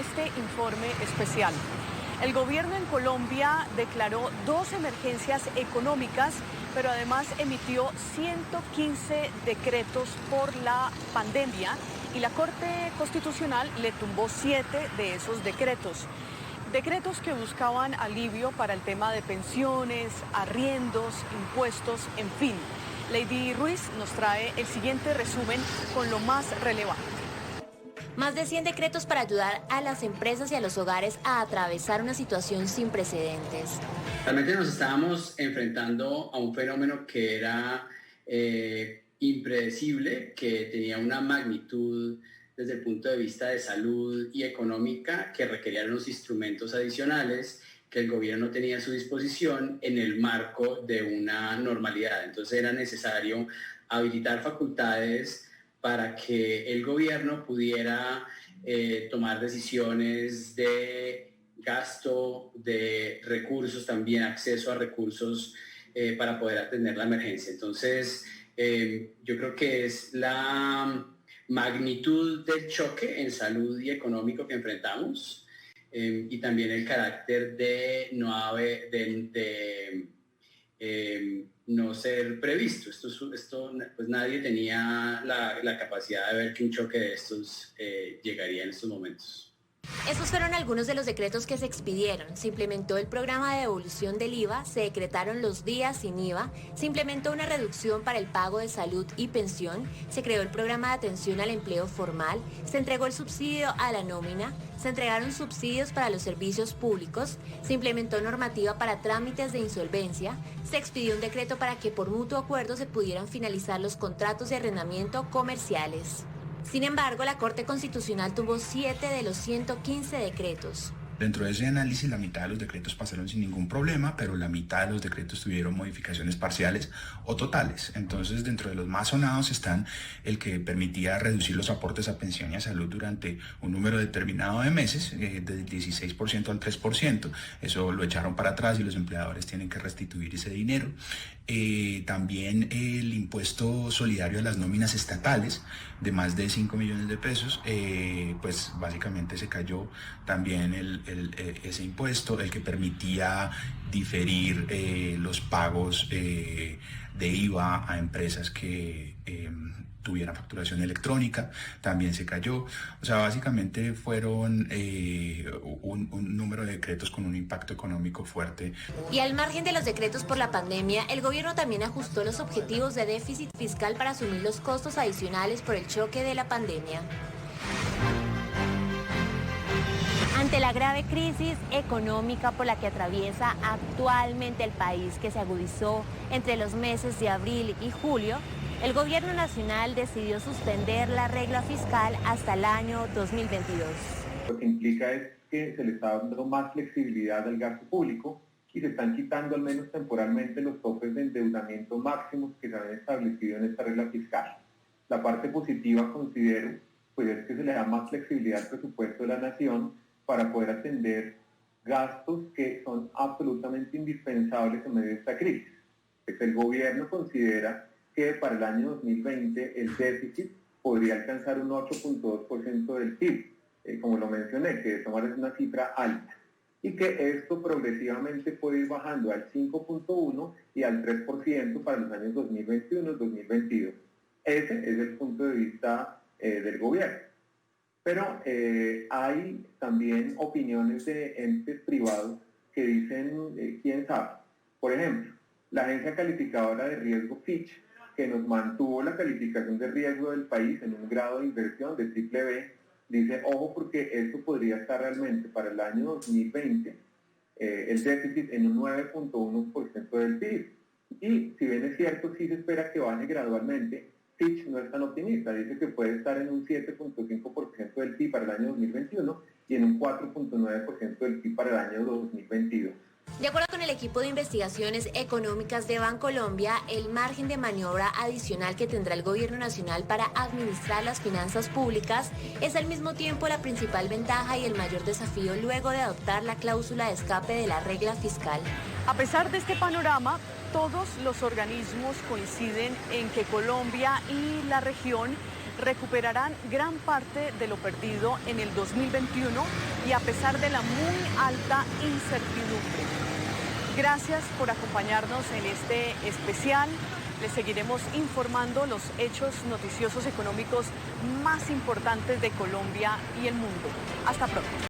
este informe especial. El gobierno en Colombia declaró 2 emergencias económicas, pero además emitió 115 decretos por la pandemia y la Corte Constitucional le tumbó 7 de esos decretos. Decretos que buscaban alivio para el tema de pensiones, arriendos, impuestos, en fin. Lady Ruiz nos trae el siguiente resumen con lo más relevante. Más de 100 decretos para ayudar a las empresas y a los hogares a atravesar una situación sin precedentes. Realmente nos estábamos enfrentando a un fenómeno que era impredecible, que tenía una magnitud desde el punto de vista de salud y económica que requerían unos instrumentos adicionales que el gobierno tenía a su disposición en el marco de una normalidad. Entonces era necesario habilitar facultades para que el gobierno pudiera tomar decisiones de gasto, de recursos, también acceso a recursos para poder atender la emergencia. Entonces, yo creo que es la magnitud del choque en salud y económico que enfrentamos y también el carácter de no ser previsto. Esto pues nadie tenía la capacidad de ver que un choque de estos llegaría en estos momentos. Estos fueron algunos de los decretos que se expidieron. Se implementó el programa de devolución del IVA, se decretaron los días sin IVA, se implementó una reducción para el pago de salud y pensión, se creó el programa de atención al empleo formal, se entregó el subsidio a la nómina, se entregaron subsidios para los servicios públicos, se implementó normativa para trámites de insolvencia, se expidió un decreto para que por mutuo acuerdo se pudieran finalizar los contratos de arrendamiento comerciales. Sin embargo, la Corte Constitucional tuvo 7 de los 115 decretos. Dentro de ese análisis, la mitad de los decretos pasaron sin ningún problema, pero la mitad de los decretos tuvieron modificaciones parciales o totales. Entonces, dentro de los más sonados están el que permitía reducir los aportes a pensión y a salud durante un número determinado de meses, del 16% al 3%. Eso lo echaron para atrás y los empleadores tienen que restituir ese dinero. También el impuesto solidario a las nóminas estatales de más de 5 millones de pesos, pues básicamente se cayó también ese impuesto, el que permitía diferir los pagos de IVA a empresas que tuvieran facturación electrónica, también se cayó. O sea, básicamente fueron un número de decretos con un impacto económico fuerte. Y al margen de los decretos por la pandemia, el gobierno también ajustó los objetivos de déficit fiscal para asumir los costos adicionales por el choque de la pandemia. Ante la grave crisis económica por la que atraviesa actualmente el país, que se agudizó entre los meses de abril y julio, el gobierno nacional decidió suspender la regla fiscal hasta el año 2022. Lo que implica es que se le está dando más flexibilidad al gasto público y se están quitando al menos temporalmente los topes de endeudamiento máximos que se han establecido en esta regla fiscal. La parte positiva, considero, pues es que se le da más flexibilidad al presupuesto de la nación para poder atender gastos que son absolutamente indispensables en medio de esta crisis. El gobierno considera que para el año 2020 el déficit podría alcanzar un 8.2% del PIB, como lo mencioné, que de tomar es una cifra alta, y que esto progresivamente puede ir bajando al 5.1% y al 3% para los años 2021 y 2022. Ese es el punto de vista del gobierno. Pero hay también opiniones de entes privados que dicen, quién sabe. Por ejemplo, la agencia calificadora de riesgo Fitch, que nos mantuvo la calificación de riesgo del país en un grado de inversión de BBB, dice, ojo, porque esto podría estar realmente para el año 2020, el déficit en un 9.1% del PIB. Y si bien es cierto, sí se espera que baje gradualmente, Fitch no es tan optimista, dice que puede estar en un 7.5% del PIB para el año 2021 y en un 4.9% del PIB para el año 2022. De acuerdo con el equipo de investigaciones económicas de Bancolombia, el margen de maniobra adicional que tendrá el gobierno nacional para administrar las finanzas públicas es al mismo tiempo la principal ventaja y el mayor desafío luego de adoptar la cláusula de escape de la regla fiscal. A pesar de este panorama, todos los organismos coinciden en que Colombia y la región recuperarán gran parte de lo perdido en el 2021 y a pesar de la muy alta incertidumbre. Gracias por acompañarnos en este especial. Les seguiremos informando los hechos noticiosos económicos más importantes de Colombia y el mundo. Hasta pronto.